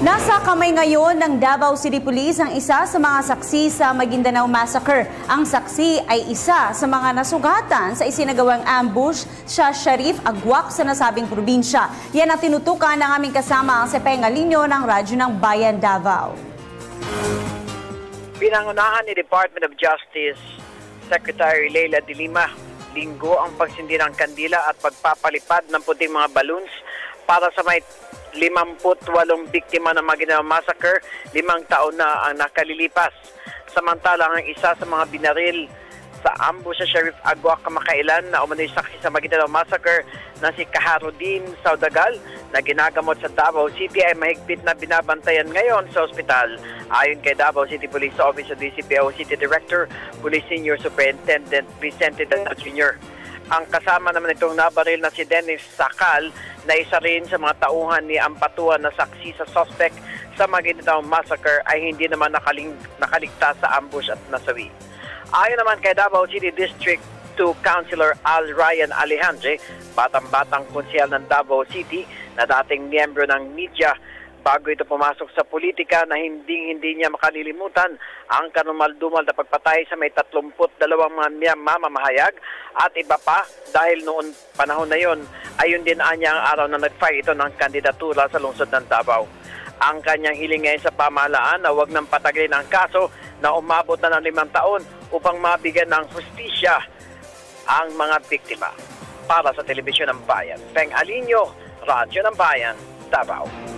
Nasa kamay ngayon ng Davao City Police ang isa sa mga saksi sa Maguindanao Massacre. Ang saksi ay isa sa mga nasugatan sa isinagawang ambush sa Sheriff Aguac sa nasabing probinsya. Yan ang tinutukan ng aming kasama ang Cepeng Alinio ng Radyo ng Bayan Davao. Pinangunahan ni Department of Justice Secretary Leila de Lima Linggo ang pagsindi ng kandila at pagpapalipad ng puting mga balloons para sa may 58 biktima ng Maguindanao Massacre, 5 taon na ang nakalilipas. Samantalang ang isa sa mga binaril sa ambush sa Sheriff Aguac kamakailan na umano'y saksi sa Maguindanao Massacre na si Kaharudin Saudagal na ginagamot sa Davao City ay mahigpit na binabantayan ngayon sa ospital. Ayon kay Davao City Police Office of DCPO City Director, Police Senior Superintendent Vicente Daniel Jr. Ang kasama naman itong nabaril na si Dennis Sakal na isa rin sa mga tauhan ni Ampatuan na saksi sa suspect sa Maguindanao Massacre ay hindi naman nakaligtas sa ambush at nasawi. Ayon naman kay Davao City District 2 Councilor Al Ryan Alejandre, batang-batang konsyal ng Davao City na dating miyembro ng media bago ito pumasok sa politika na hindi niya makalilimutan ang kanumaldumal na pagpatay sa may 32 mga mamamahayag at iba pa dahil noon panahon na yon ayun din anya ang araw na nag-file ito ng kandidatura sa lungsod ng Davao. Ang kanyang hiling ngayon sa pamahalaan na huwag nang patagalin ang kaso na umabot na ng 5 taon upang mabigyan ng hustisya ang mga biktima. Para sa Telebisyon ng Bayan, Cepeng Alinio, Radyo ng Bayan, Davao.